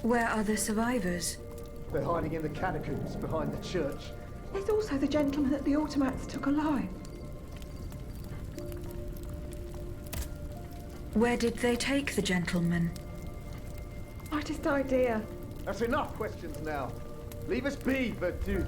Where are the survivors? They're hiding in the catacombs behind the church. There's also the gentleman that the automats took alive. Where did they take the gentleman? Slightest idea. That's enough questions now. Leave us be, Vertu.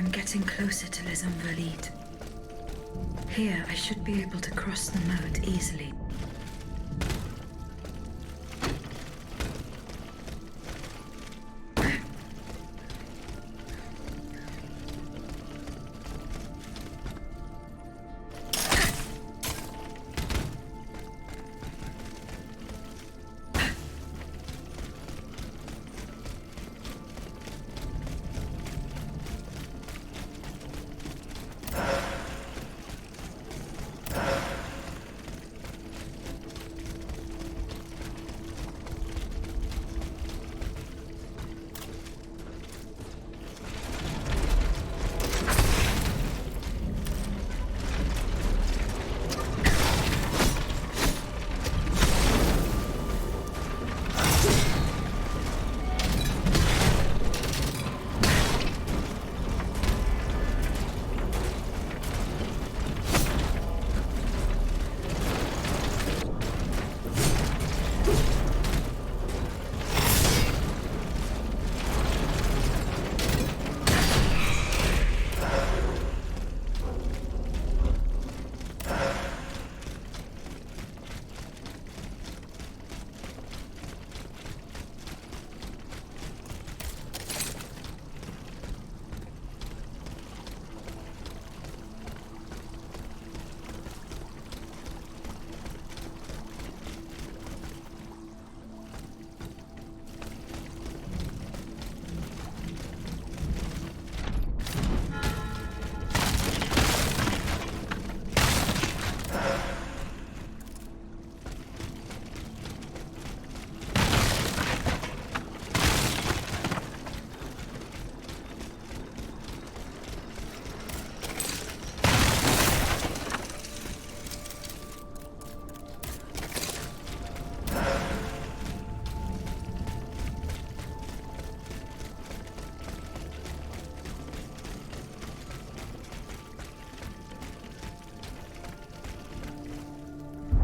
I'm getting closer to Les Invalides. Here, I should be able to cross the moat easily.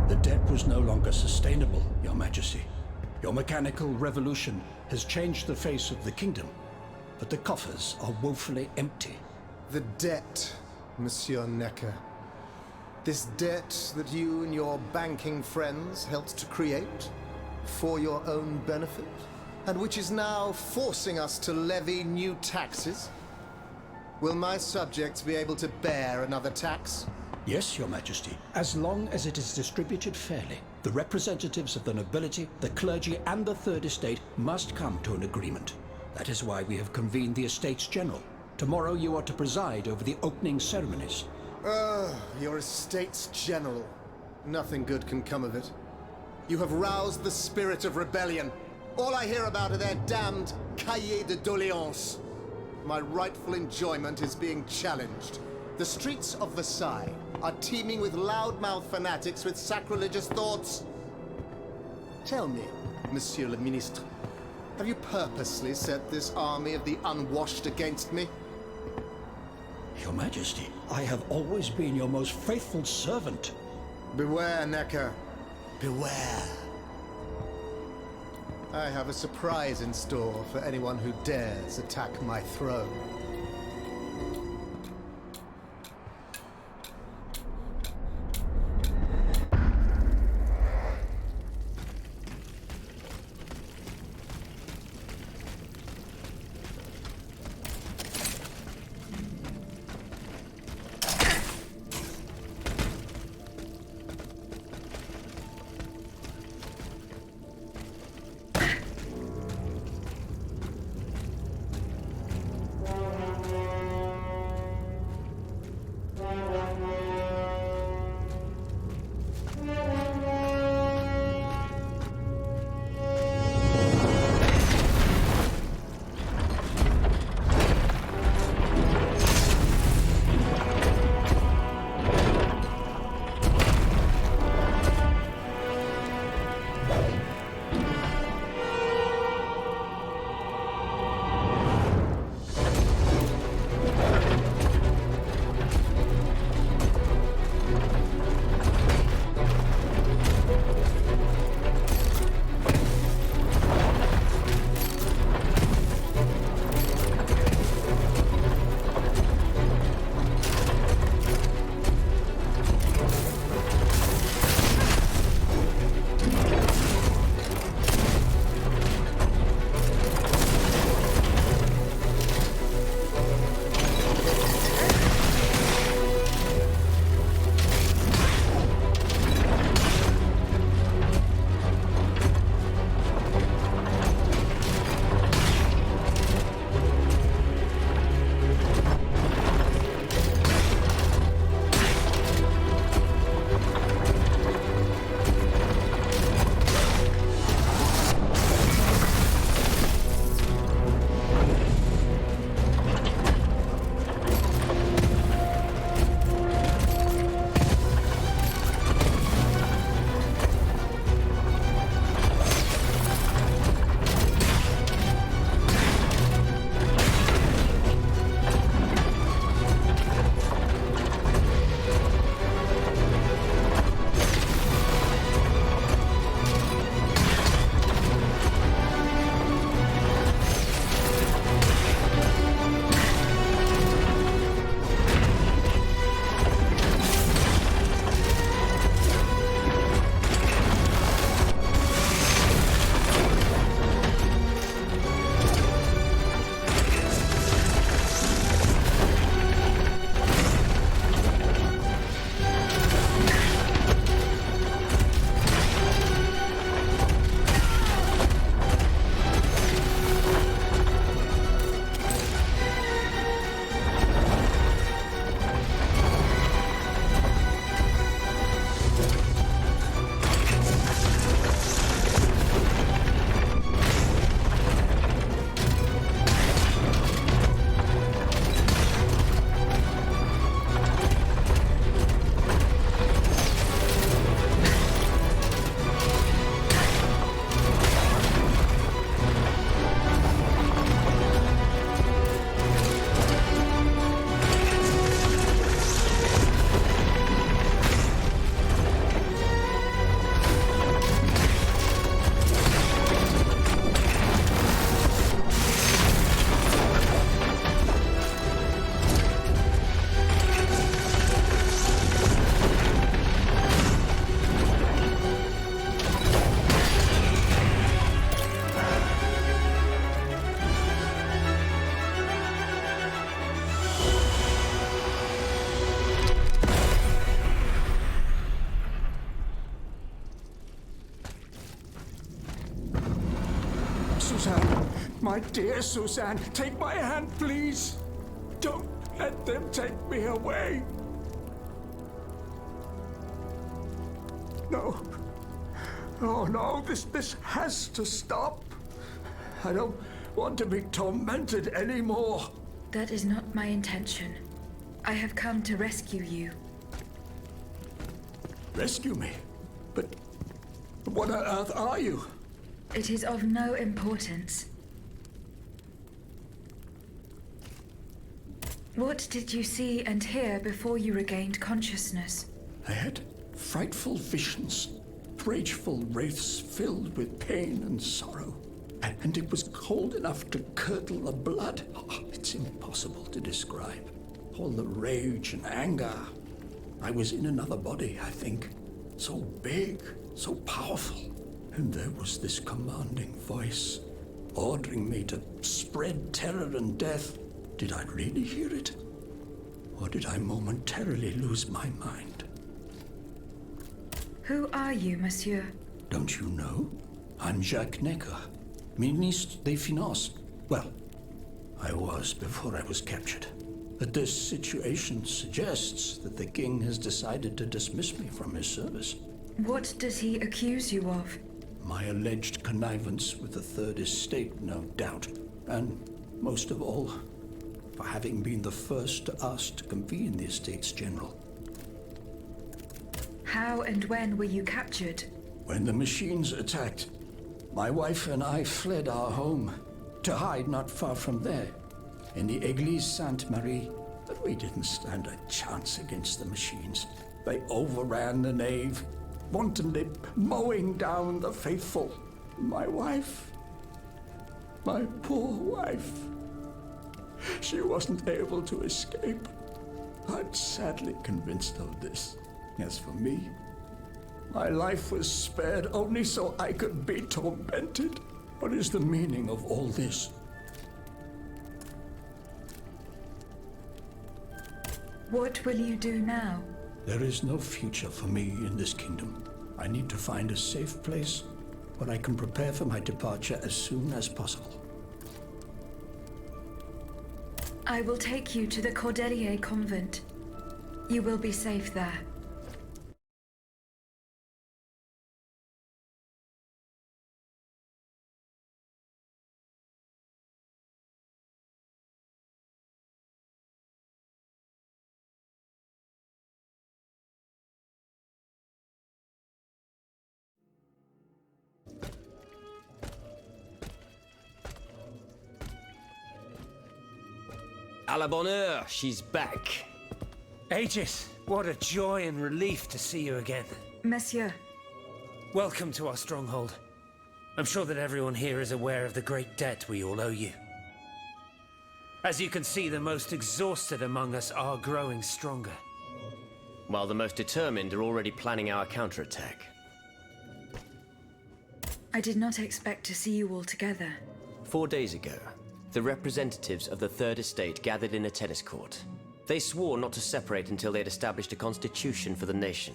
The debt was no longer sustainable, Your Majesty. Your mechanical revolution has changed the face of the kingdom, but the coffers are woefully empty. The debt, Monsieur Necker. This debt that you and your banking friends helped to create for your own benefit, and which is now forcing us to levy new taxes. Will my subjects be able to bear another tax? Yes, Your Majesty, as long as it is distributed fairly. The representatives of the nobility, the clergy, and the Third Estate must come to an agreement. That is why we have convened the Estates General. Tomorrow you are to preside over the opening ceremonies. Your Estates General. Nothing good can come of it. You have roused the spirit of rebellion. All I hear about are their damned cahiers de doléances. My rightful enjoyment is being challenged. The streets of Versailles are teeming with loudmouth fanatics with sacrilegious thoughts. Tell me, Monsieur le Ministre, have you purposely set this army of the unwashed against me? Your Majesty, I have always been your most faithful servant. Beware, Necker. Beware. I have a surprise in store for anyone who dares attack my throne. Suzanne, my dear Suzanne, take my hand, please. Don't let them take me away. No. Oh no, this has to stop. I don't want to be tormented anymore. That is not my intention. I have come to rescue you. Rescue me? But what on earth are you? It is of no importance. What did you see and hear before you regained consciousness? I had frightful visions, rageful wraiths filled with pain and sorrow. And it was cold enough to curdle the blood. Oh, it's impossible to describe. All the rage and anger. I was in another body, I think. So big, so powerful. And there was this commanding voice, ordering me to spread terror and death. Did I really hear it? Or did I momentarily lose my mind? Who are you, monsieur? Don't you know? I'm Jacques Necker, Ministre des Finances. Well, I was before I was captured. But this situation suggests that the king has decided to dismiss me from his service. What does he accuse you of? My alleged connivance with the Third Estate, no doubt. And most of all, for having been the first to ask to convene the Estates General. How and when were you captured? When the machines attacked, my wife and I fled our home to hide not far from there, in the Église Sainte-Marie. But we didn't stand a chance against the machines. They overran the nave, wantonly mowing down the faithful. My wife, my poor wife, she wasn't able to escape. I'm sadly convinced of this. As for me, my life was spared only so I could be tormented. What is the meaning of all this? What will you do now? There is no future for me in this kingdom. I need to find a safe place where I can prepare for my departure as soon as possible. I will take you to the Cordelier convent. You will be safe there. À la bonne heure, she's back. Aegis, what a joy and relief to see you again. Monsieur, Welcome to our stronghold. I'm sure that everyone here is aware of the great debt we all owe you. As you can see, the most exhausted among us are growing stronger. While the most determined are already planning our counterattack. I did not expect to see you all together. 4 days ago, the representatives of the Third Estate gathered in a tennis court. They swore not to separate until they had established a constitution for the nation.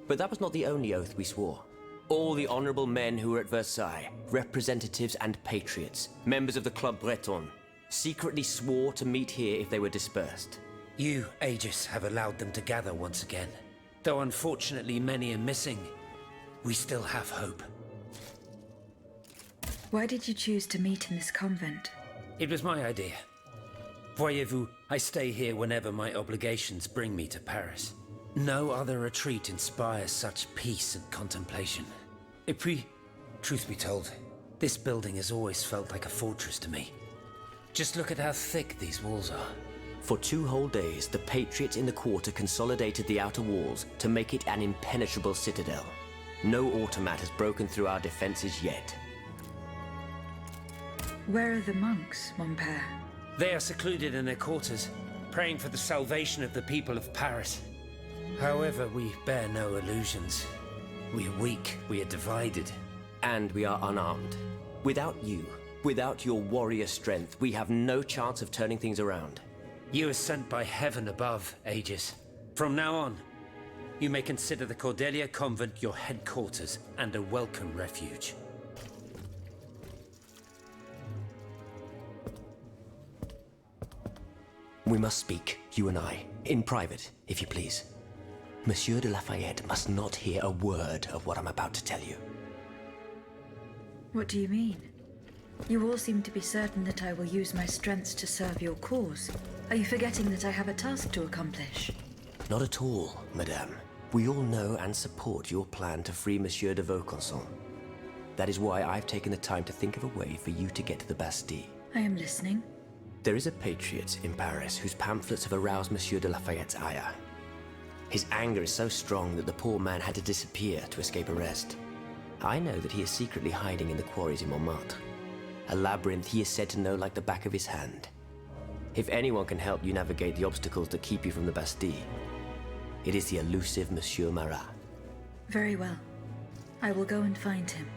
But that was not the only oath we swore. All the honorable men who were at Versailles, representatives and patriots, members of the Club Breton, secretly swore to meet here if they were dispersed. You, Aegis, have allowed them to gather once again. Though unfortunately many are missing, we still have hope. Why did you choose to meet in this convent? It was my idea. Voyez-vous, I stay here whenever my obligations bring me to Paris. No other retreat inspires such peace and contemplation. Et puis, truth be told, this building has always felt like a fortress to me. Just look at how thick these walls are. For 2 whole days, the patriots in the quarter consolidated the outer walls to make it an impenetrable citadel. No automat has broken through our defenses yet. Where are the monks, mon père? They are secluded in their quarters, praying for the salvation of the people of Paris. However, we bear no illusions. We are weak, we are divided. And we are unarmed. Without you, without your warrior strength, we have no chance of turning things around. You are sent by heaven above, Aegis. From now on, you may consider the Cordelier convent your headquarters and a welcome refuge. We must speak, you and I, in private, if you please. Monsieur de Lafayette must not hear a word of what I'm about to tell you. What do you mean? You all seem to be certain that I will use my strengths to serve your cause. Are you forgetting that I have a task to accomplish? Not at all, madame. We all know and support your plan to free Monsieur de Vaucanson. That is why I've taken the time to think of a way for you to get to the Bastille. I am listening. There is a patriot in Paris whose pamphlets have aroused Monsieur de Lafayette's ire. His anger is so strong that the poor man had to disappear to escape arrest. I know that he is secretly hiding in the quarries in Montmartre. A labyrinth he is said to know like the back of his hand. If anyone can help you navigate the obstacles that keep you from the Bastille, it is the elusive Monsieur Marat. Very well. I will go and find him.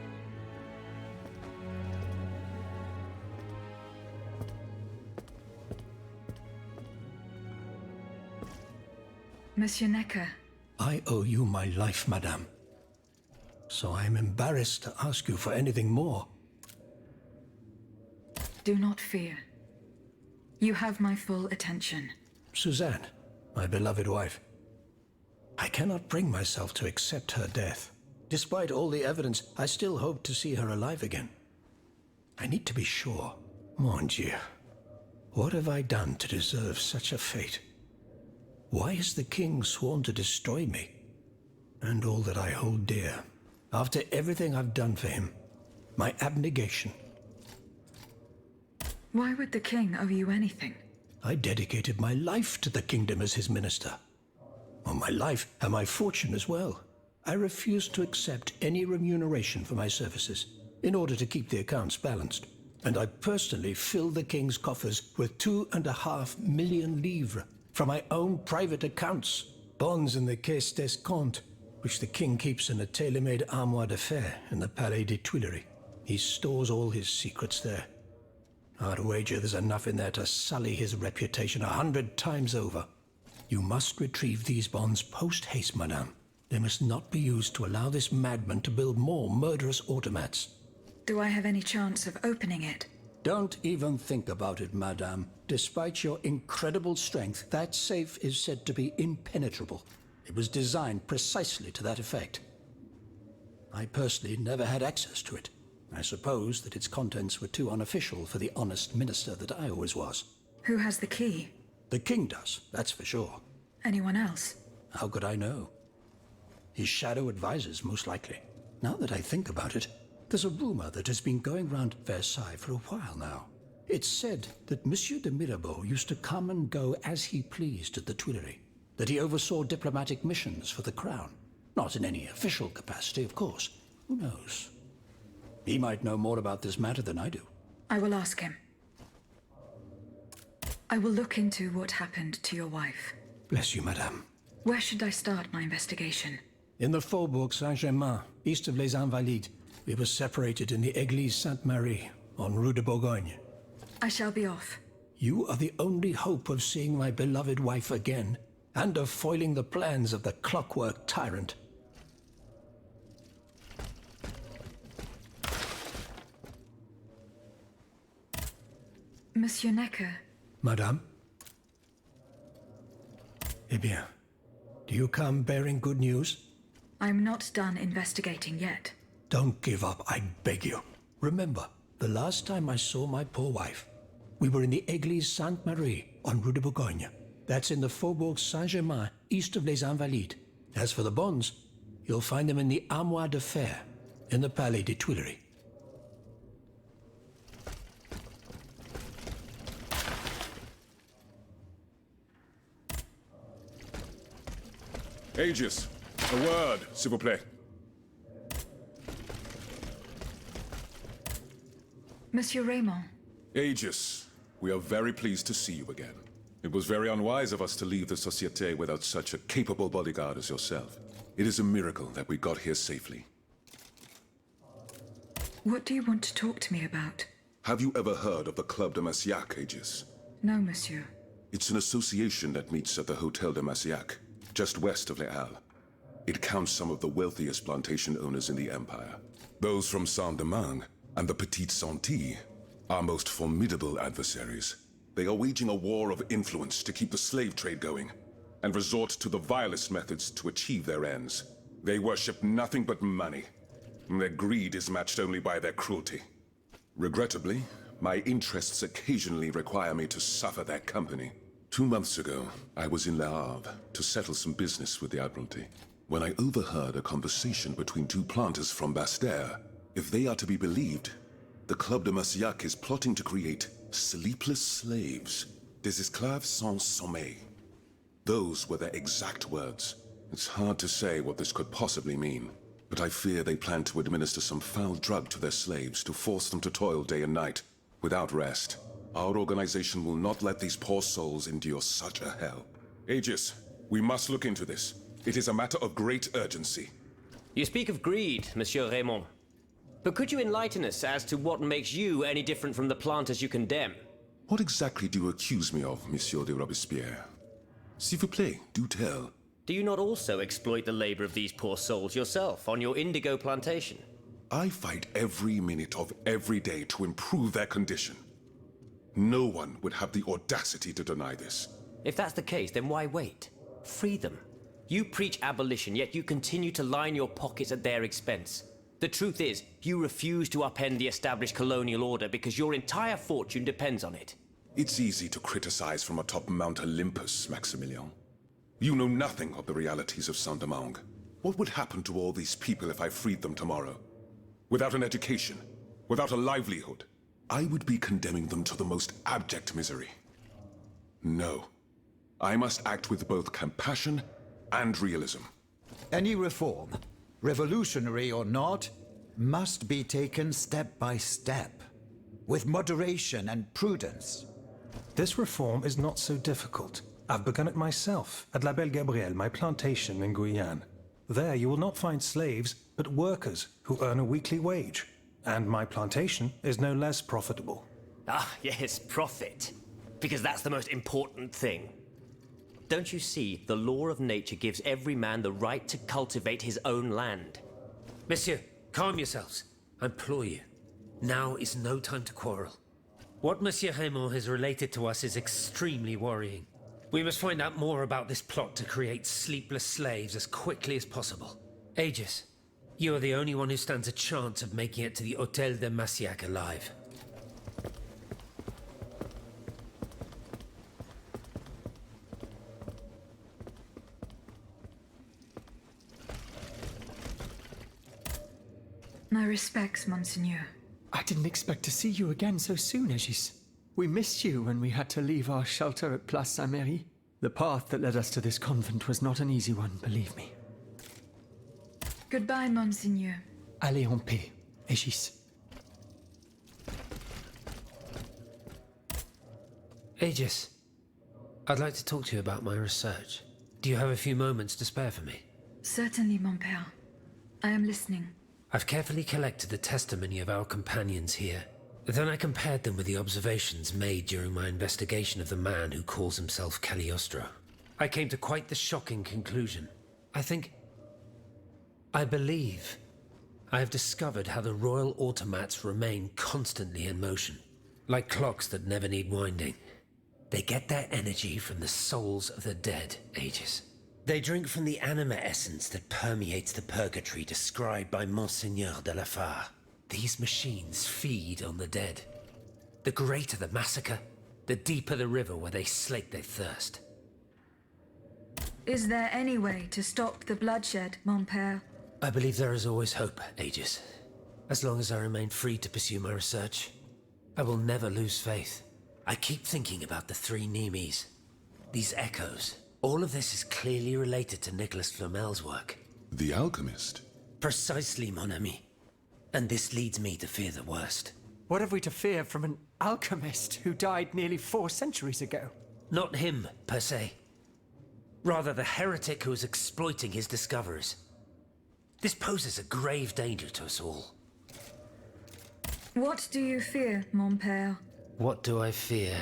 Monsieur Necker. I owe you my life, madame. So I am embarrassed to ask you for anything more. Do not fear. You have my full attention. Suzanne, my beloved wife. I cannot bring myself to accept her death. Despite all the evidence, I still hope to see her alive again. I need to be sure. Mon Dieu. What have I done to deserve such a fate? Why has the king sworn to destroy me? And all that I hold dear. After everything I've done for him. My abnegation. Why would the king owe you anything? I dedicated my life to the kingdom as his minister. Well, my life and my fortune as well. I refuse to accept any remuneration for my services in order to keep the accounts balanced. And I personally filled the king's coffers with 2.5 million livres from my own private accounts, bonds in the Caisse d'Escompte, which the king keeps in a tailor-made armoire de fer in the Palais des Tuileries. He stores all his secrets there. I'd wager there's enough in there to sully his reputation 100 times over. You must retrieve these bonds post-haste, madame. They must not be used to allow this madman to build more murderous automats. Do I have any chance of opening it? Don't even think about it, madame. Despite your incredible strength, that safe is said to be impenetrable. It was designed precisely to that effect. I personally never had access to it. I suppose that its contents were too unofficial for the honest minister that I always was. Who has the key? The king does, that's for sure. Anyone else? How could I know? His shadow advisors, most likely. Now that I think about it, there's a rumor that has been going round Versailles for a while now. It's said that Monsieur de Mirabeau used to come and go as he pleased at the Tuileries, that he oversaw diplomatic missions for the crown. Not in any official capacity, of course. Who knows? He might know more about this matter than I do. I will ask him. I will look into what happened to your wife. Bless you, madame. Where should I start my investigation? In the Faubourg Saint-Germain, east of Les Invalides. We were separated in the Église Sainte-Marie, on Rue de Bourgogne. I shall be off. You are the only hope of seeing my beloved wife again, and of foiling the plans of the clockwork tyrant. Monsieur Necker. Madame? Eh bien, do you come bearing good news? I'm not done investigating yet. Don't give up, I beg you. Remember, the last time I saw my poor wife, we were in the Église Sainte-Marie on Rue de Bourgogne. That's in the Faubourg Saint-Germain, east of Les Invalides. As for the bonds, you'll find them in the armoire de fer in the Palais des Tuileries. Aegis, a word, s'il vous plaît. Monsieur Raymond. Aegis, we are very pleased to see you again. It was very unwise of us to leave the Société without such a capable bodyguard as yourself. It is a miracle that we got here safely. What do you want to talk to me about? Have you ever heard of the Club de Massiac, Aegis? No, monsieur. It's an association that meets at the Hotel de Massiac, just west of Les Halles. It counts some of the wealthiest plantation owners in the Empire. Those from Saint-Domingue and the Petite Santilles, our most formidable adversaries. They are waging a war of influence to keep the slave trade going, and resort to the vilest methods to achieve their ends. They worship nothing but money. Their greed is matched only by their cruelty. Regrettably, my interests occasionally require me to suffer their company. 2 months ago, I was in Le Havre to settle some business with the Admiralty, when I overheard a conversation between two planters from Bastère. If they are to be believed, the Club de Marcillac is plotting to create sleepless slaves, des esclaves sans sommeil. Those were their exact words. It's hard to say what this could possibly mean, but I fear they plan to administer some foul drug to their slaves to force them to toil day and night, without rest. Our organization will not let these poor souls endure such a hell. Aegis, we must look into this. It is a matter of great urgency. You speak of greed, Monsieur Raymond. But could you enlighten us as to what makes you any different from the planters you condemn? What exactly do you accuse me of, Monsieur de Robespierre? S'il vous plaît, do tell. Do you not also exploit the labor of these poor souls yourself on your indigo plantation? I fight every minute of every day to improve their condition. No one would have the audacity to deny this. If that's the case, then why wait? Free them. You preach abolition, yet you continue to line your pockets at their expense. The truth is, you refuse to upend the established colonial order because your entire fortune depends on it. It's easy to criticize from atop Mount Olympus, Maximilian. You know nothing of the realities of Saint-Domingue. What would happen to all these people if I freed them tomorrow? Without an education, without a livelihood, I would be condemning them to the most abject misery. No. I must act with both compassion and realism. Any reform, revolutionary or not, must be taken step by step, with moderation and prudence. This reform is not so difficult. I've begun it myself at La Belle Gabrielle, my plantation in Guyane. There you will not find slaves, but workers who earn a weekly wage. And my plantation is no less profitable. Ah, yes, profit. Because that's the most important thing. Don't you see, the law of nature gives every man the right to cultivate his own land. Monsieur, calm yourselves. I implore you. Now is no time to quarrel. What Monsieur Raymond has related to us is extremely worrying. We must find out more about this plot to create sleepless slaves as quickly as possible. Aegis, you are the only one who stands a chance of making it to the Hôtel de Marcillac alive. My respects, Monseigneur. I didn't expect to see you again so soon, Aegis. We missed you when we had to leave our shelter at Place Saint-Merry. The path that led us to this convent was not an easy one, believe me. Goodbye, Monseigneur. Allez en paix, Aegis. Aegis, I'd like to talk to you about my research. Do you have a few moments to spare for me? Certainly, mon père. I am listening. I've carefully collected the testimony of our companions here. Then I compared them with the observations made during my investigation of the man who calls himself Cagliostro. I came to quite the shocking conclusion. I believe I have discovered how the royal automats remain constantly in motion, like clocks that never need winding. They get their energy from the souls of the dead, Aegis. They drink from the anima essence that permeates the purgatory described by Monseigneur de la Fare. These machines feed on the dead. The greater the massacre, the deeper the river where they slake their thirst. Is there any way to stop the bloodshed, mon père? I believe there is always hope, Aegis. As long as I remain free to pursue my research, I will never lose faith. I keep thinking about the three Nemes. These echoes. All of this is clearly related to Nicholas Flamel's work. The alchemist? Precisely, mon ami. And this leads me to fear the worst. What have we to fear from an alchemist who died nearly 4 centuries ago? Not him, per se. Rather, the heretic who is exploiting his discoveries. This poses a grave danger to us all. What do you fear, mon père? What do I fear?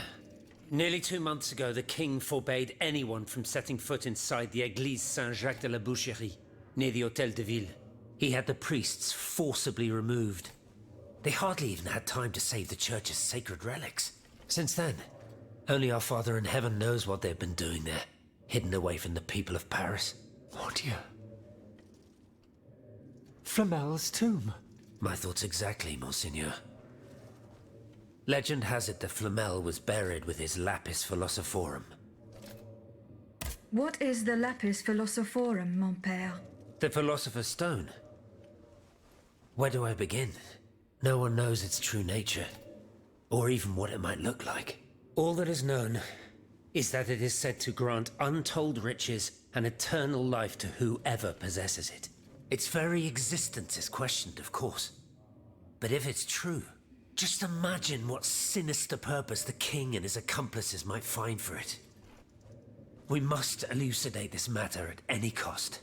Nearly 2 months ago, the king forbade anyone from setting foot inside the Église Saint-Jacques de la Boucherie, near the Hôtel de Ville. He had the priests forcibly removed. They hardly even had time to save the church's sacred relics. Since then, Only our Father in Heaven knows what they've been doing there, hidden away from the people of Paris. Oh dear. Flamel's tomb. My thoughts exactly, Monseigneur. Legend has it that Flamel was buried with his lapis philosophorum. What is the lapis philosophorum, mon père? The Philosopher's Stone. Where do I begin? No one knows its true nature, or even what it might look like. All that is known is that it is said to grant untold riches and eternal life to whoever possesses it. Its very existence is questioned, of course. But if it's true, just imagine what sinister purpose the king and his accomplices might find for it. We must elucidate this matter at any cost.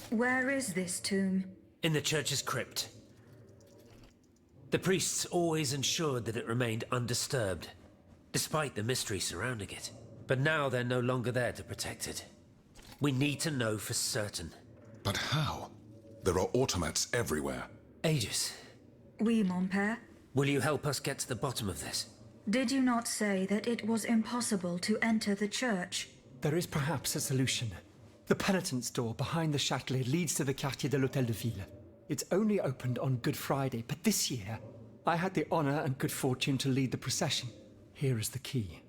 Where is this tomb? In the church's crypt. The priests always ensured that it remained undisturbed, despite the mystery surrounding it. But now they're no longer there to protect it. We need to know for certain. But how? There are automats everywhere. Aegis, Oui, mon père. will you help us get to the bottom of this? Did you not say that it was impossible to enter the church? There is perhaps a solution. The penitent's door behind the Châtelet leads to the Quartier de l'Hôtel de Ville. It's only opened on Good Friday, but this year, I had the honor and good fortune to lead the procession. Here is the key.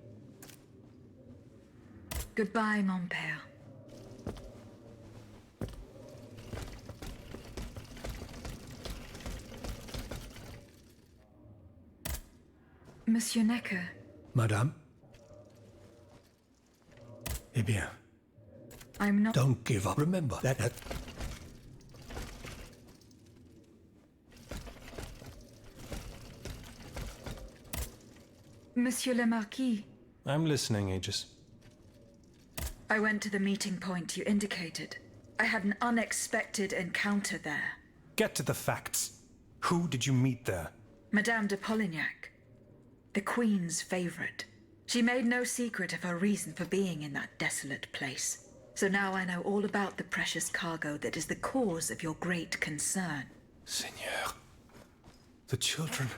Goodbye, mon père. Monsieur Necker. Madame? Eh bien, I'm not... don't give up. Remember that... Monsieur le Marquis. I'm listening, Aegis. I went to the meeting point you indicated. I had an unexpected encounter there. Get to the facts. Who did you meet there? Madame de Polignac, the Queen's favorite. She made no secret of her reason for being in that desolate place. So now I know all about the precious cargo that is the cause of your great concern. Seigneur. The children.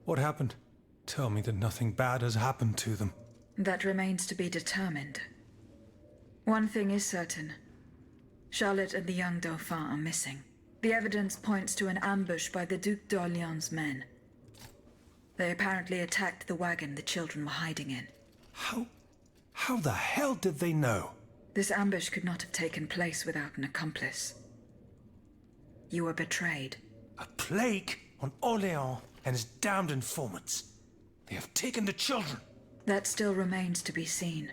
What happened? Tell me that nothing bad has happened to them. That remains to be determined. One thing is certain. Charlotte and the young Dauphin are missing. The evidence points to an ambush by the Duc d'Orléans' men. They apparently attacked the wagon the children were hiding in. How the hell did they know? This ambush could not have taken place without an accomplice. You were betrayed. A plague on Orléans and his damned informants. They have taken the children. That still remains to be seen.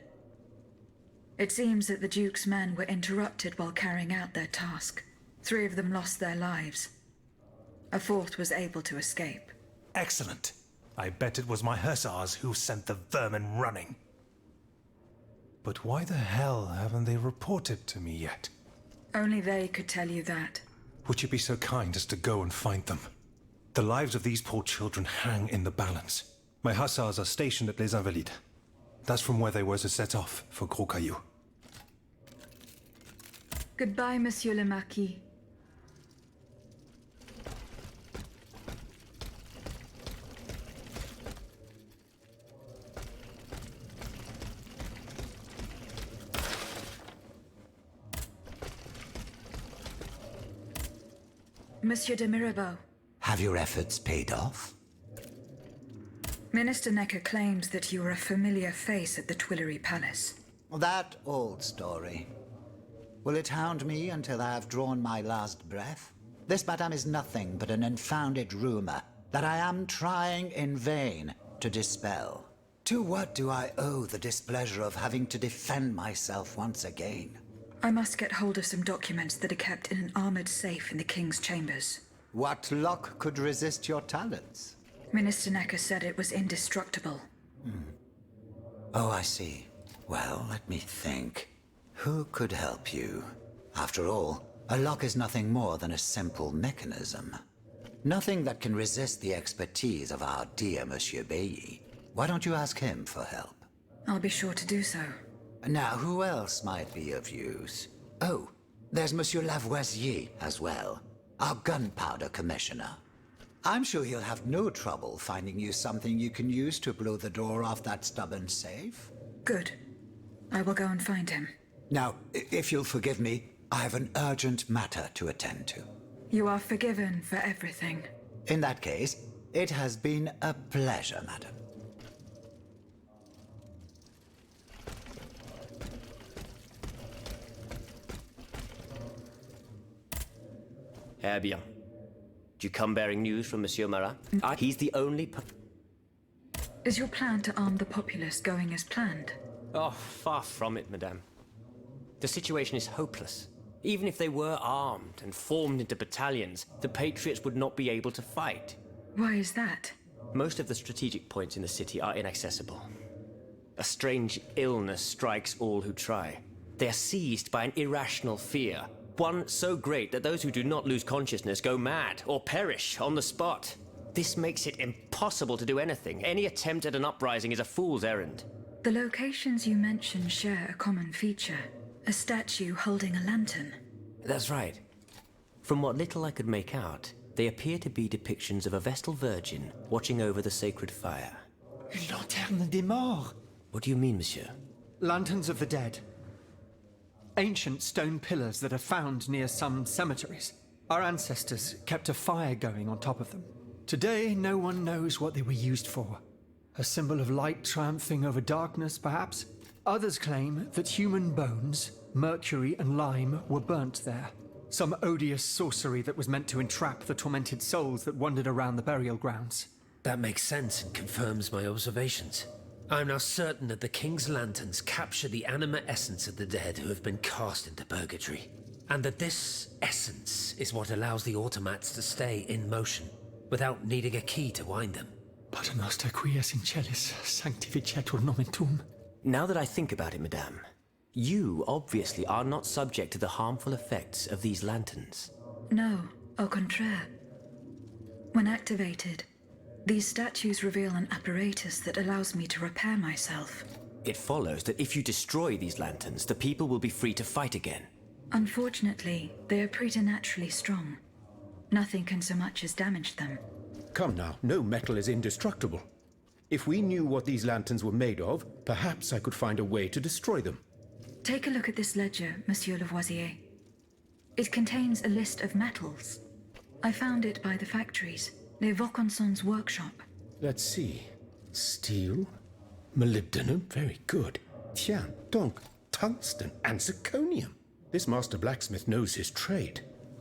It seems that the Duke's men were interrupted while carrying out their task. 3 of them lost their lives. A 4th was able to escape. Excellent. I bet it was my hussars who sent the vermin running. But why the hell haven't they reported to me yet? Only they could tell you that. Would you be so kind as to go and find them? The lives of these poor children hang in the balance. My hussars are stationed at Les Invalides. That's from where they were to set off for Gros Caillou. Goodbye, Monsieur le Marquis. Monsieur de Mirabeau. Have your efforts paid off? Minister Necker claims that you were a familiar face at the Tuileries Palace. That old story. Will it hound me until I have drawn my last breath? This, madame, is nothing but an unfounded rumor that I am trying in vain to dispel. To what do I owe the displeasure of having to defend myself once again? I must get hold of some documents that are kept in an armored safe in the King's chambers. What lock could resist your talents? Minister Necker said it was indestructible. Oh, I see. Well, let me think. Who could help you? After all, a lock is nothing more than a simple mechanism. Nothing that can resist the expertise of our dear Monsieur Bailly. Why don't you ask him for help? I'll be sure to do so. Now, who else might be of use? Oh, there's Monsieur Lavoisier as well, our gunpowder commissioner. I'm sure he'll have no trouble finding you something you can use to blow the door off that stubborn safe. Good. I will go and find him. Now, if you'll forgive me, I have an urgent matter to attend to. You are forgiven for everything. In that case, it has been a pleasure, madam. Eh bien. Do you come bearing news from Monsieur Marat? He's the only Is your plan to arm the populace going as planned? Oh, far from it, madame. The situation is hopeless. Even if they were armed and formed into battalions, the Patriots would not be able to fight. Why is that? Most of the strategic points in the city are inaccessible. A strange illness strikes all who try. They are seized by an irrational fear, one so great that those who do not lose consciousness go mad or perish on the spot. This makes it impossible to do anything. Any attempt at an uprising is a fool's errand. The locations you mentioned share a common feature. A statue holding a lantern. That's right. From what little I could make out, they appear to be depictions of a Vestal Virgin watching over the sacred fire. Une lanterne des morts. What do you mean, monsieur? Lanterns of the dead. Ancient stone pillars that are found near some cemeteries. Our ancestors kept a fire going on top of them. Today, no one knows what they were used for. A symbol of light triumphing over darkness, perhaps? Others claim that human bones, mercury and lime, were burnt there. Some odious sorcery that was meant to entrap the tormented souls that wandered around the burial grounds. That makes sense and confirms my observations. I'm now certain that the King's lanterns capture the anima essence of the dead who have been cast into purgatory. And that this essence is what allows the automats to stay in motion, without needing a key to wind them. Pater noster qui es in celis, sanctificetur nomen tuum. Now that I think about it, madame, you obviously are not subject to the harmful effects of these lanterns. No, au contraire. When activated, these statues reveal an apparatus that allows me to repair myself. It follows that if you destroy these lanterns, the people will be free to fight again. Unfortunately, they are preternaturally strong. Nothing can so much as damage them. Come now, no metal is indestructible. If we knew what these lanterns were made of, perhaps I could find a way to destroy them. Take a look at this ledger, Monsieur Lavoisier. It contains a list of metals. I found it by the factories, near Vaucanson's workshop. Let's see. Steel, molybdenum, very good. Tiens, donc, tungsten and zirconium. This master blacksmith knows his trade.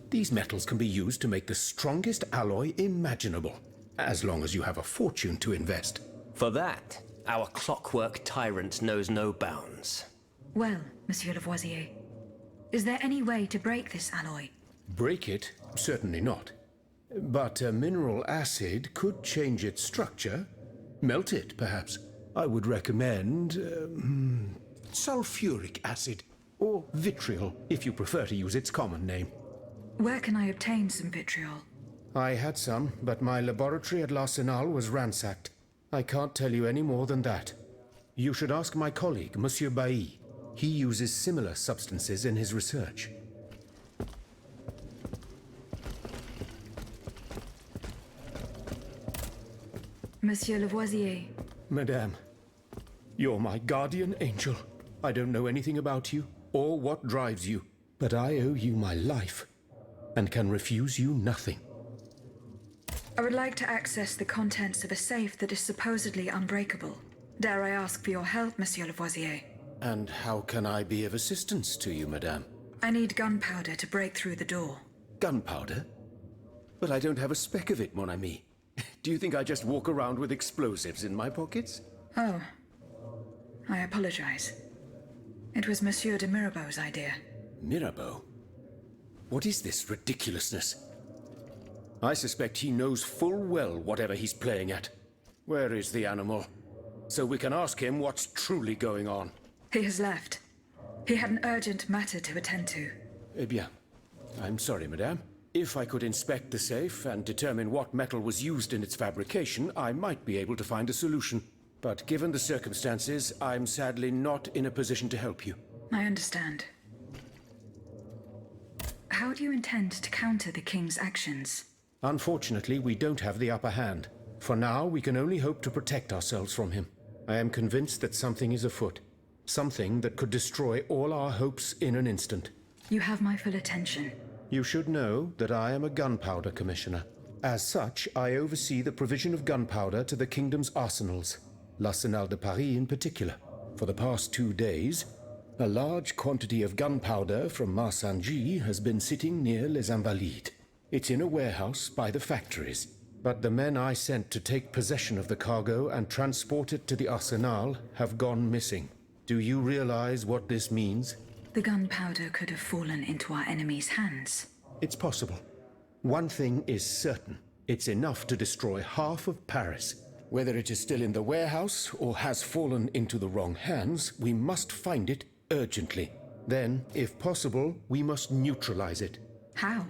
These metals can be used to make the strongest alloy imaginable, as long as you have a fortune to invest. For that, our clockwork tyrant knows no bounds. Well, Monsieur Lavoisier, is there any way to break this alloy? Break it? Certainly not. But a mineral acid could change its structure. Melt it, perhaps. I would recommend sulfuric acid, or vitriol, if you prefer to use its common name. Where can I obtain some vitriol? I had some, but my laboratory at L'Arsenal was ransacked. I can't tell you any more than that. You should ask my colleague, Monsieur Bailly. He uses similar substances in his research. Monsieur Lavoisier. Madame, you're my guardian angel. I don't know anything about you, or what drives you, but I owe you my life, and can refuse you nothing. I would like to access the contents of a safe that is supposedly unbreakable. Dare I ask for your help, Monsieur Lavoisier? And how can I be of assistance to you, madame? I need gunpowder to break through the door. Gunpowder? But I don't have a speck of it, mon ami. Do you think I just walk around with explosives in my pockets? Oh. I apologize. It was Monsieur de Mirabeau's idea. Mirabeau? What is this ridiculousness? I suspect he knows full well whatever he's playing at. Where is the animal? So we can ask him what's truly going on. He has left. He had an urgent matter to attend to. Eh bien, I'm sorry, madame. If I could inspect the safe and determine what metal was used in its fabrication, I might be able to find a solution. But given the circumstances, I'm sadly not in a position to help you. I understand. How do you intend to counter the King's actions? Unfortunately, we don't have the upper hand. For now, we can only hope to protect ourselves from him. I am convinced that something is afoot. Something that could destroy all our hopes in an instant. You have my full attention. You should know that I am a gunpowder commissioner. As such, I oversee the provision of gunpowder to the kingdom's arsenals, l'Arsenal de Paris in particular. For the past 2 days, a large quantity of gunpowder from Marsangy has been sitting near Les Invalides. It's in a warehouse by the factories. But the men I sent to take possession of the cargo and transport it to the Arsenal have gone missing. Do you realize what this means? The gunpowder could have fallen into our enemy's hands. It's possible. One thing is certain. It's enough to destroy half of Paris. Whether it is still in the warehouse or has fallen into the wrong hands, we must find it urgently. Then, if possible, we must neutralize it. How?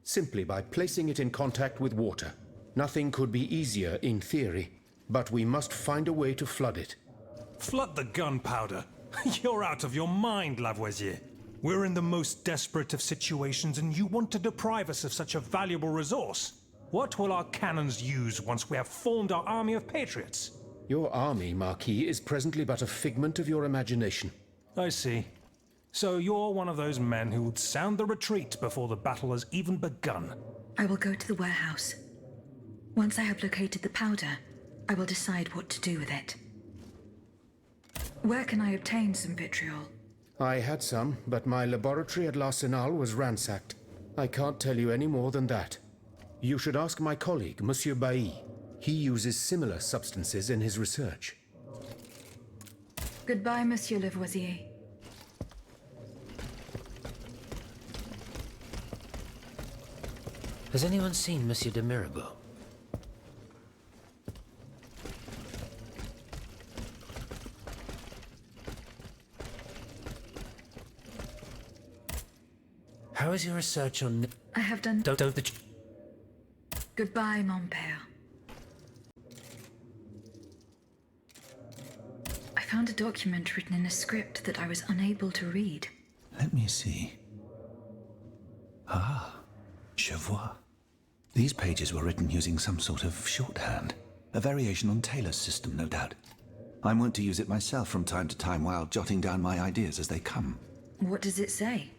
Simply by placing it in contact with water. Nothing could be easier in theory, but we must find a way to flood it. Flood the gunpowder? You're out of your mind, Lavoisier. We're in the most desperate of situations, and you want to deprive us of such a valuable resource. What will our cannons use once we have formed our army of patriots? Your army, Marquis, is presently but a figment of your imagination. I see. So you're one of those men who would sound the retreat before the battle has even begun. I will go to the warehouse. Once I have located the powder, I will decide what to do with it. Where can I obtain some vitriol? I had some, but my laboratory at l'Arsenal was ransacked. I can't tell you any more than that. You should ask my colleague, Monsieur Bailly. He uses similar substances in his research. Goodbye, Monsieur Lavoisier. Has anyone seen Monsieur de Mirabeau? How is your research on... I have done... Don't... Goodbye, mon père. I found a document written in a script that I was unable to read. Let me see. Ah, je vois. These pages were written using some sort of shorthand. A variation on Taylor's system, no doubt. I'm wont to use it myself from time to time while jotting down my ideas as they come. What does it say?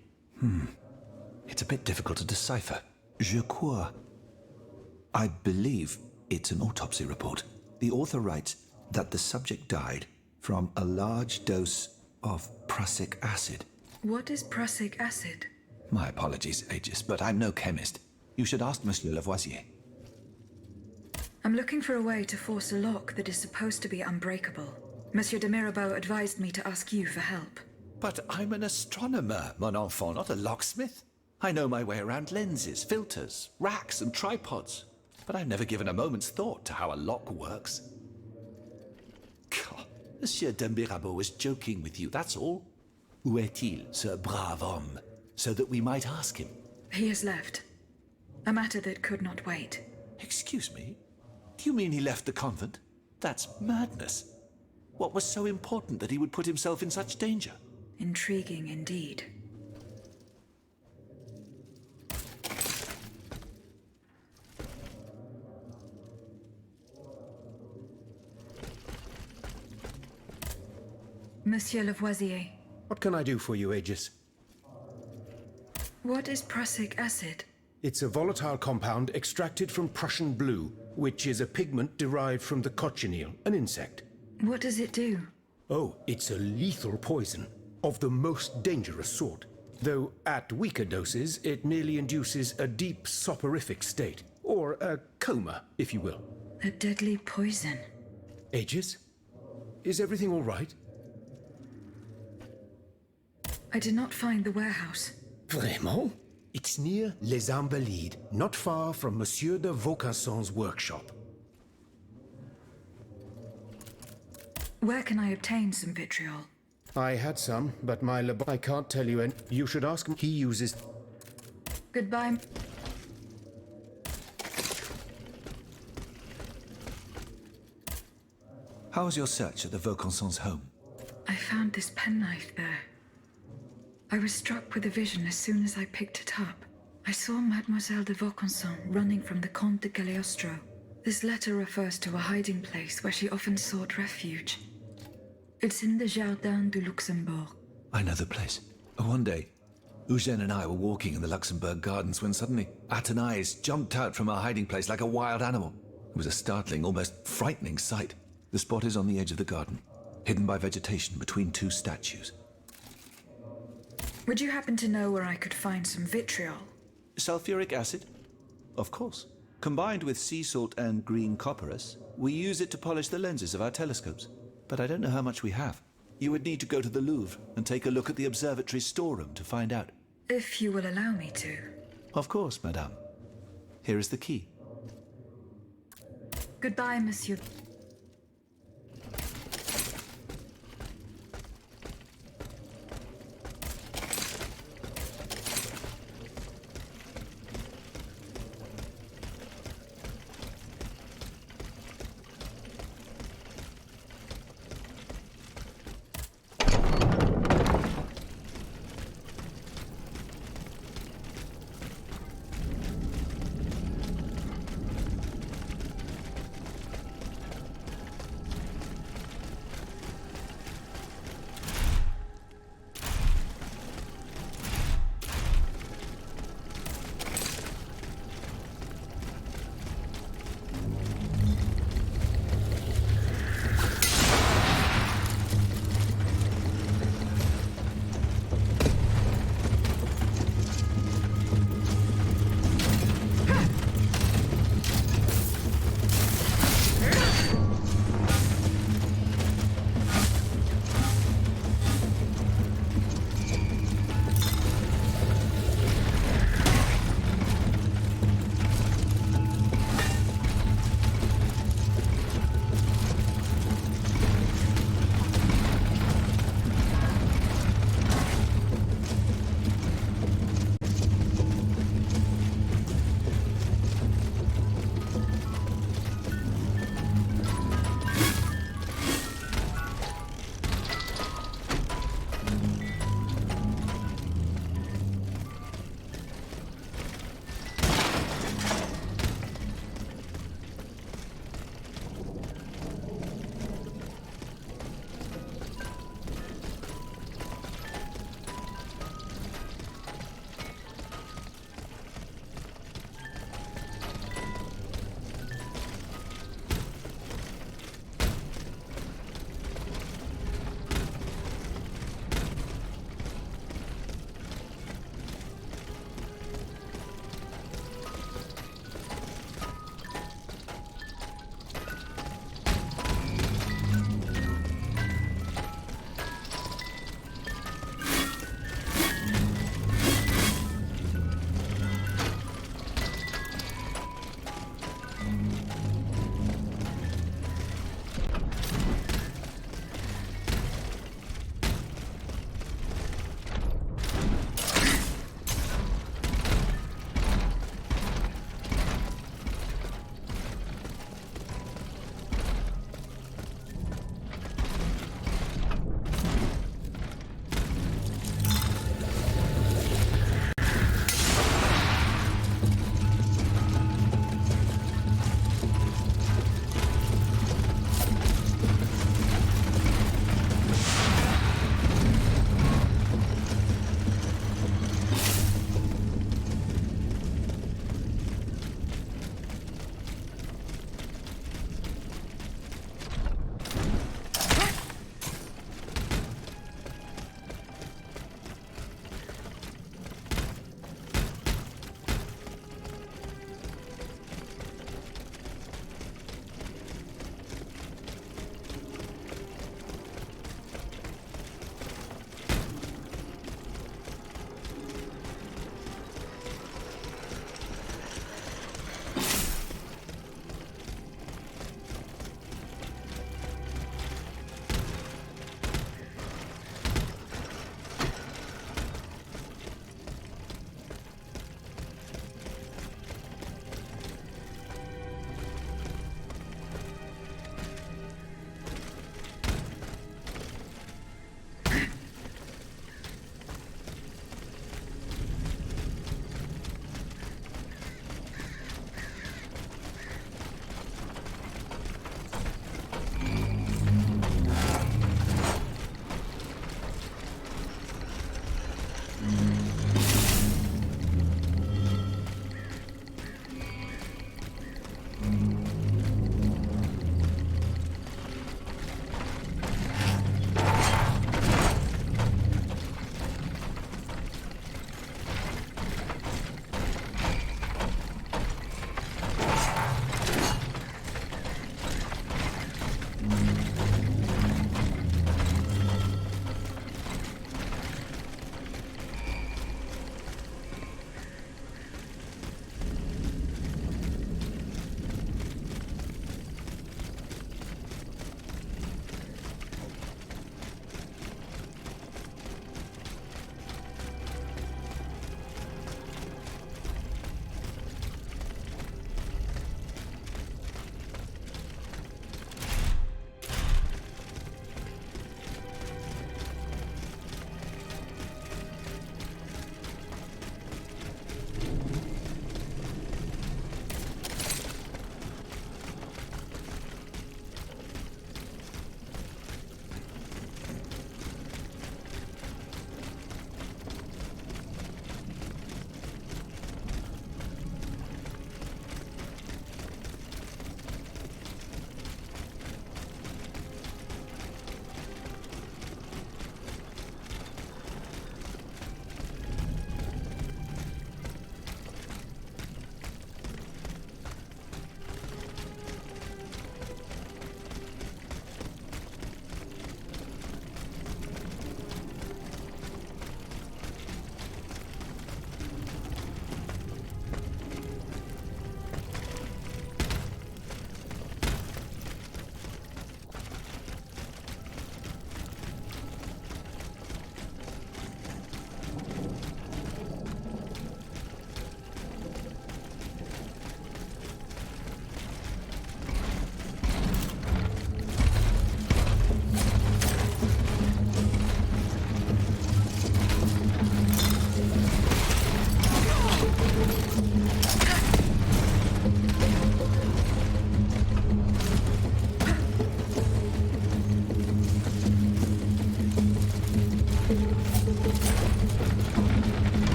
It's a bit difficult to decipher. Je crois. I believe it's an autopsy report. The author writes that the subject died from a large dose of prussic acid. What is prussic acid? My apologies, Aegis, but I'm no chemist. You should ask Monsieur Lavoisier. I'm looking for a way to force a lock that is supposed to be unbreakable. Monsieur de Mirabeau advised me to ask you for help. But I'm an astronomer, mon enfant, not a locksmith. I know my way around lenses, filters, racks and tripods. But I've never given a moment's thought to how a lock works. God, Monsieur de Mirabeau was joking with you, that's all. Où est-il, ce brave homme? So that we might ask him. He has left. A matter that could not wait. Excuse me? Do you mean he left the convent? That's madness. What was so important that he would put himself in such danger? Intriguing indeed. Monsieur Lavoisier. What can I do for you, Aegis? What is prussic acid? It's a volatile compound extracted from Prussian blue, which is a pigment derived from the cochineal, an insect. What does it do? Oh, it's a lethal poison, of the most dangerous sort. Though at weaker doses, it merely induces a deep soporific state, or a coma, if you will. A deadly poison. Aegis? Is everything all right? I did not find the warehouse. Vraiment? It's near Les Invalides, not far from Monsieur de Vaucanson's workshop. Where can I obtain some vitriol? I had some, but my I can't tell you, and you should ask him. He uses... Goodbye. How was your search at the Vaucansons' home? I found this penknife there. I was struck with a vision as soon as I picked it up. I saw Mademoiselle de Vaucanson running from the Comte de Cagliostro. This letter refers to a hiding place where she often sought refuge. It's in the Jardin du Luxembourg. I know the place. One day, Eugène and I were walking in the Luxembourg Gardens when suddenly Athénaïs jumped out from our hiding place like a wild animal. It was a startling, almost frightening sight. The spot is on the edge of the garden, hidden by vegetation between two statues. Would you happen to know where I could find some vitriol? Sulfuric acid? Of course. Combined with sea salt and green copperas, we use it to polish the lenses of our telescopes. But I don't know how much we have. You would need to go to the Louvre and take a look at the observatory storeroom to find out. If you will allow me to. Of course, madame. Here is the key. Goodbye, monsieur.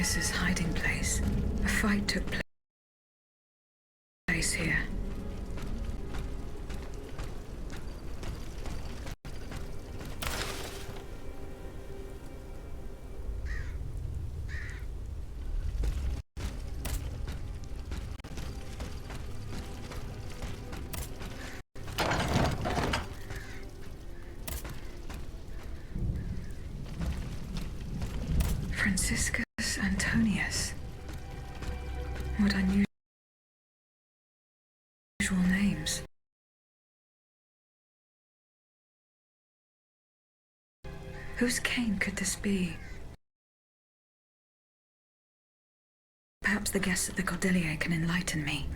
Antonius's hiding place. A fight took place here. Franciscus Antonius. What unusual names. Whose cane could this be? Perhaps the guests at the Cordelier can enlighten me.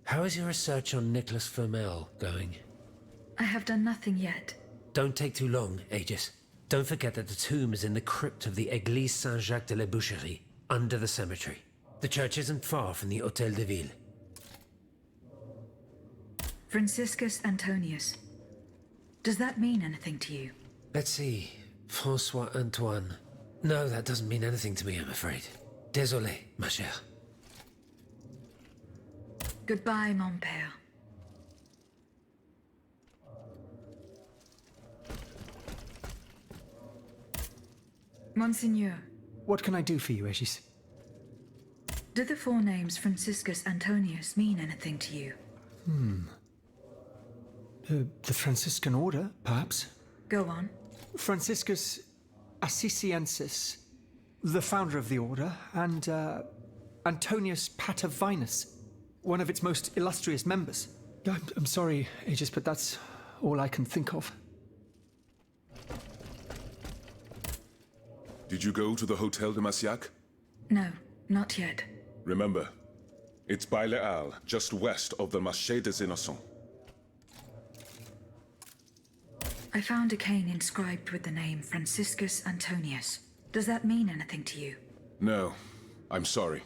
How is your research on Nicholas Flamel going? I have done nothing yet. Don't take too long, Aegis. Don't forget that the tomb is in the crypt of the Église Saint-Jacques de la Boucherie, under the cemetery. The church isn't far from the Hôtel de Ville. Franciscus Antonius. Does that mean anything to you? Let's see. François Antoine. No, that doesn't mean anything to me, I'm afraid. Désolé, ma chère. Goodbye, mon père. Monseigneur. What can I do for you, Aegis? Do the four names Franciscus Antonius mean anything to you? The Franciscan order, perhaps? Go on. Franciscus Assisiensis, the founder of the order, and Antonius Patavinus, one of its most illustrious members. I'm sorry, Aegis, but that's all I can think of. Did you go to the Hotel de Massiac? No, not yet. Remember, it's by Les Halles, just west of the Marché des Innocents. I found a cane inscribed with the name Franciscus Antonius. Does that mean anything to you? No, I'm sorry.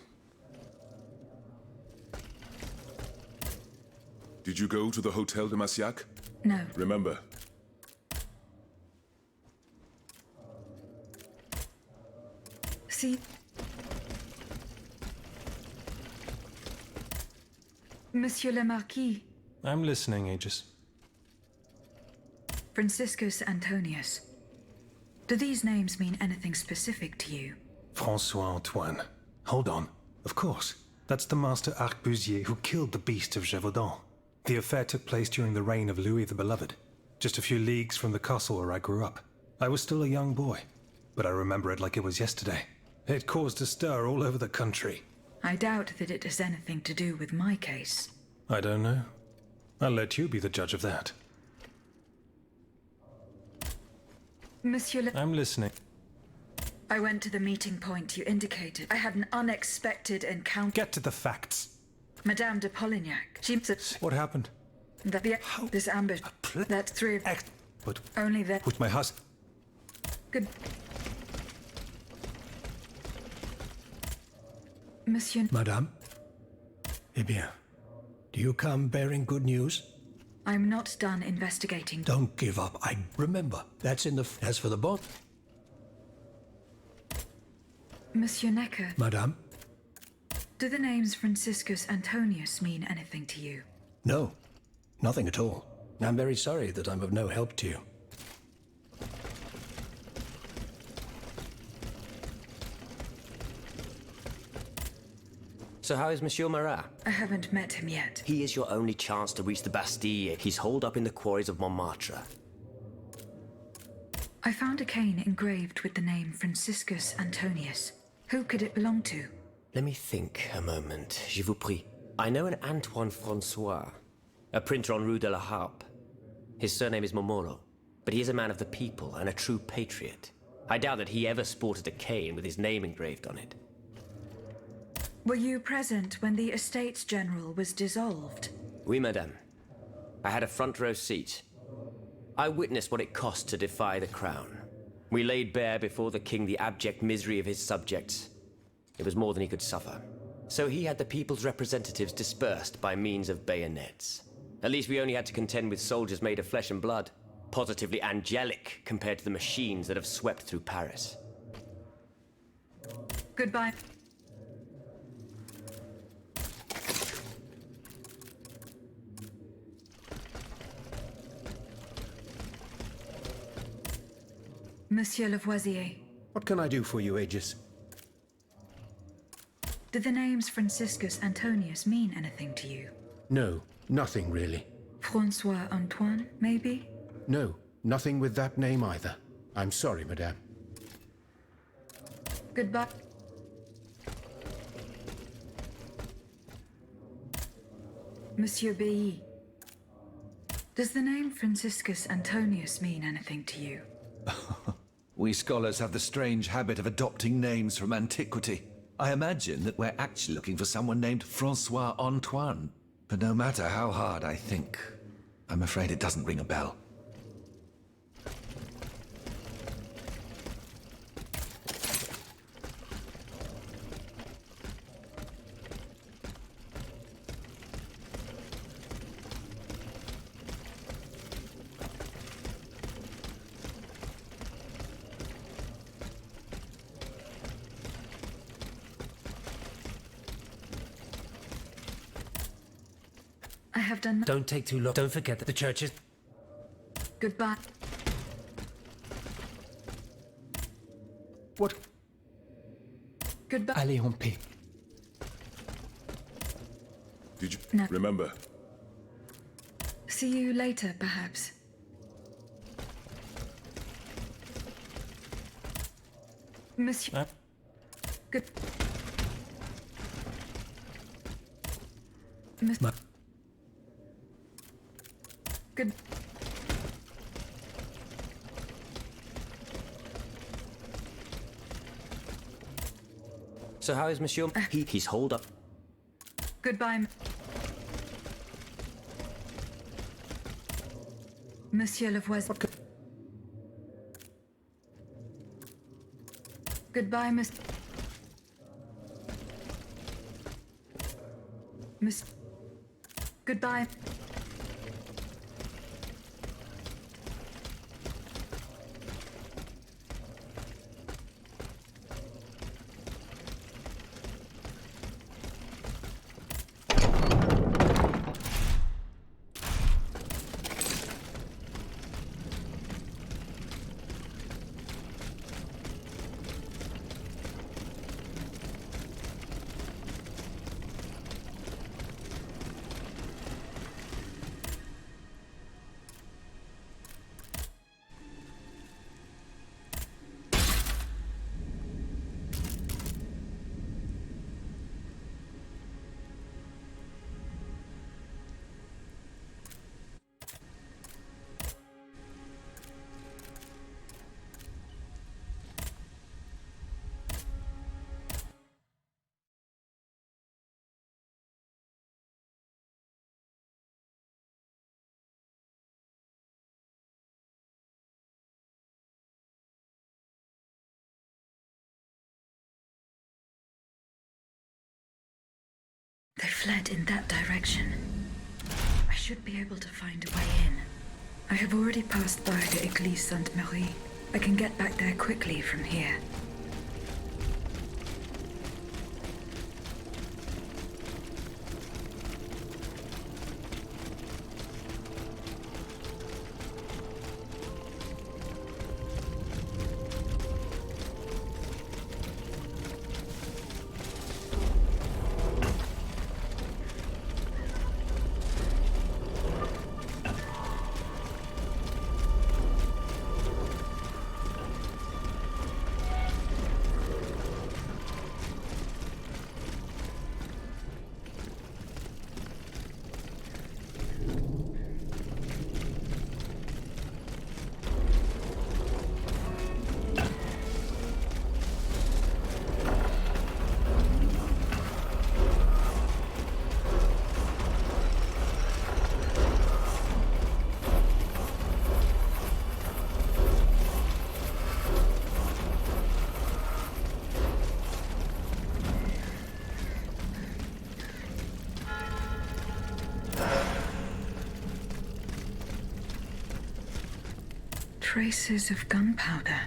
Did you go to the Hotel de Massiac? No. Remember. See? Monsieur le Marquis. I'm listening, Aegis. Franciscus Antonius. Do these names mean anything specific to you? François Antoine. Hold on. Of course. That's the master arquebusier who killed the beast of Gévaudan. The affair took place during the reign of Louis the Beloved, just a few leagues from the castle where I grew up. I was still a young boy, but I remember it like it was yesterday. It caused a stir all over the country. I doubt that it has anything to do with my case. I don't know. I'll let you be the judge of that. Monsieur le... I'm listening. I went to the meeting point you indicated. I had an unexpected encounter. Get to the facts. Madame de Polignac. She said... What happened? That this ambush... That's three of... But... Only that... With my husband... Good... Monsieur... Madame? Eh bien, do you come bearing good news? I'm not done investigating. Don't give up. I remember. That's in the... As for the bot... Monsieur Necker... Madame? Do the names Franciscus Antonius mean anything to you? No. Nothing at all. I'm very sorry that I'm of no help to you. So how is Monsieur Marat? I haven't met him yet. He is your only chance to reach the Bastille. He's holed up in the quarries of Montmartre. I found a cane engraved with the name Franciscus Antonius. Who could it belong to? Let me think a moment. Je vous prie. I know an Antoine Francois, a printer on Rue de la Harpe. His surname is Momolo, but he is a man of the people and a true patriot. I doubt that he ever sported a cane with his name engraved on it. Were you present when the Estates General was dissolved? Oui, madame. I had a front row seat. I witnessed what it cost to defy the crown. We laid bare before the king the abject misery of his subjects. It was more than he could suffer. So he had the people's representatives dispersed by means of bayonets. At least we only had to contend with soldiers made of flesh and blood. Positively angelic compared to the machines that have swept through Paris. Goodbye. Monsieur Lavoisier. What can I do for you, Aegis? Do the names Franciscus Antonius mean anything to you? No, nothing really. Francois Antoine, maybe? No, nothing with that name either. I'm sorry, madame. Goodbye. Monsieur Bailly. Does the name Franciscus Antonius mean anything to you? We scholars have the strange habit of adopting names from antiquity. I imagine that we're actually looking for someone named Francois Antoine. But no matter how hard I think, I'm afraid it doesn't ring a bell. I have done... Don't take too long. Don't forget that the church is... Goodbye. What? Goodbye. Allez en paix. Did you No. remember? See you later, perhaps. Monsieur. Good. Good. So how is Monsieur? He's holed up. Goodbye. Monsieur Lavoisier. Goodbye, Miss. Goodbye. They fled in that direction. I should be able to find a way in. I have already passed by the Église Sainte-Marie. I can get back there quickly from here. Traces of gunpowder.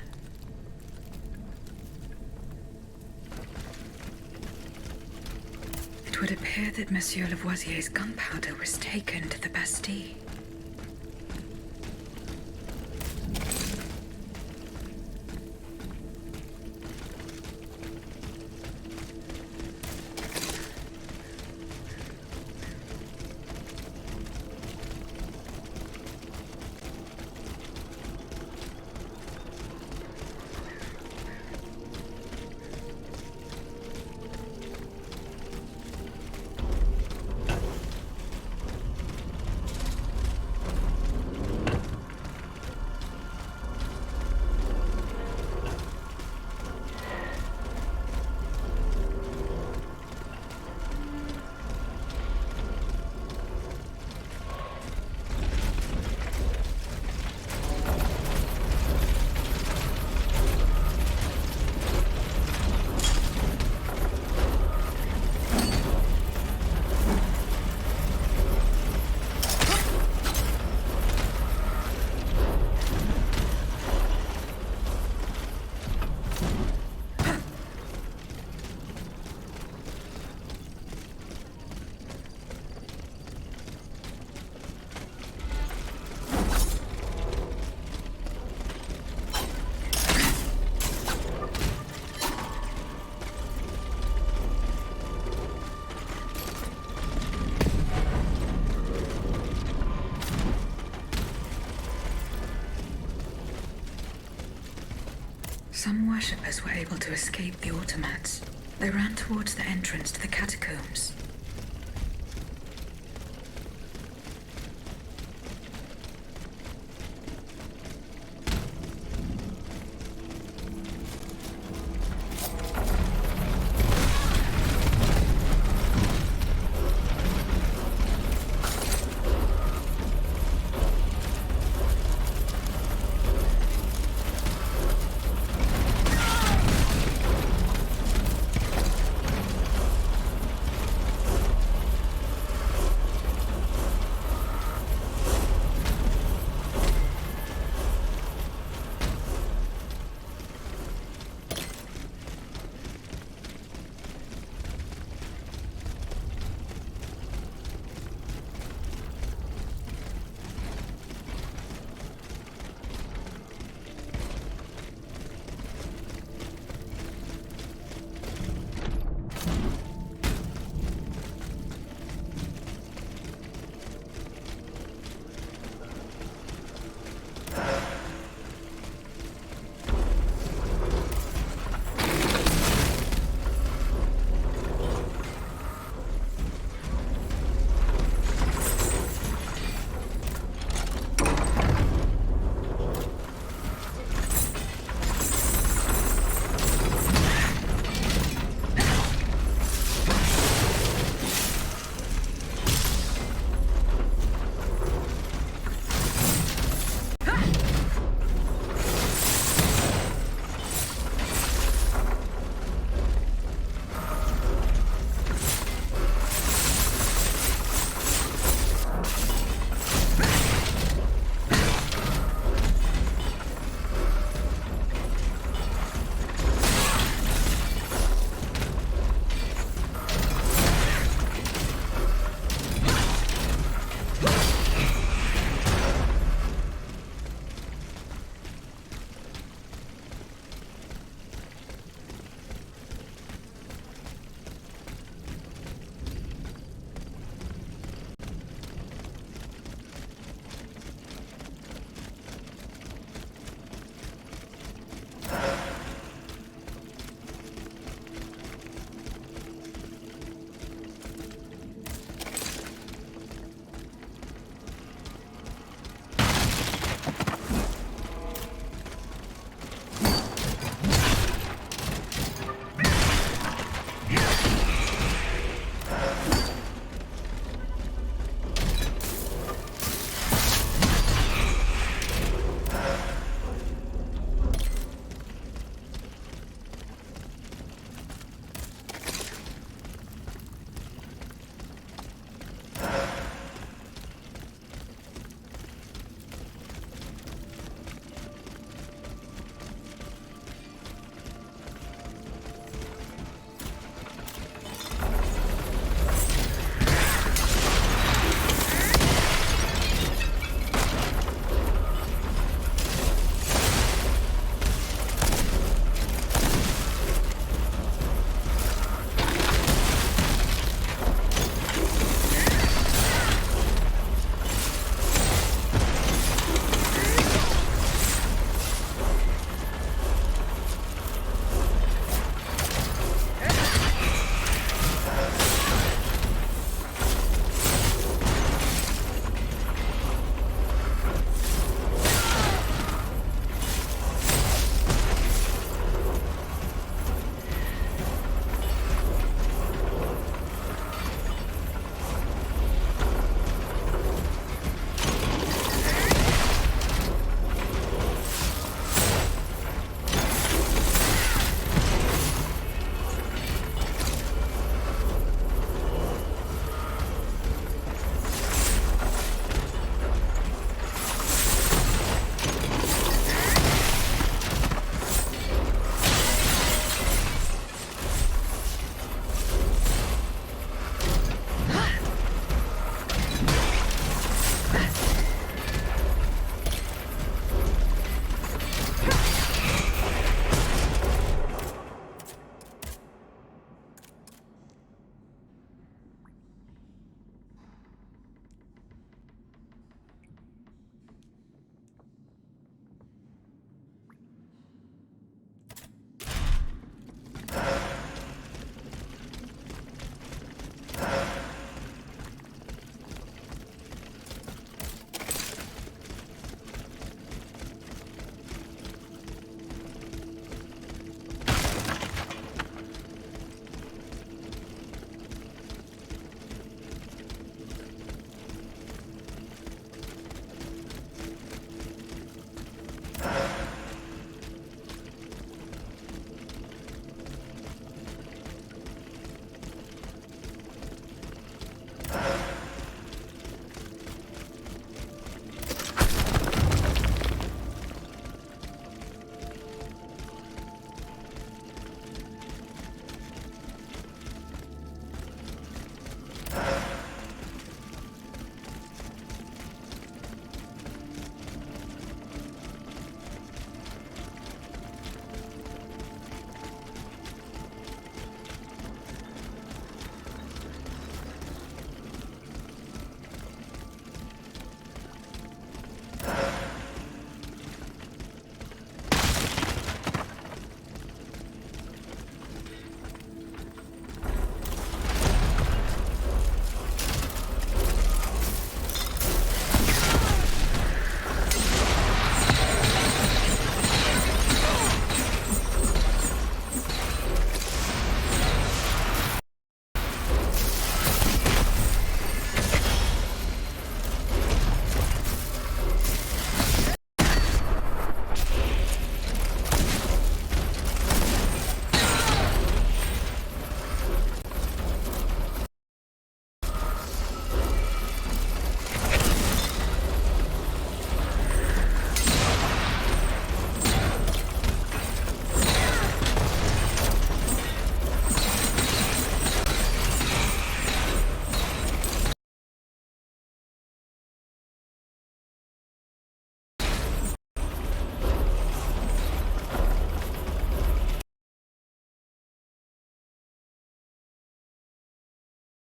It would appear that Monsieur Lavoisier's gunpowder was taken to the Bastille. Some worshippers were able to escape the automats. They ran towards the entrance to the catacombs.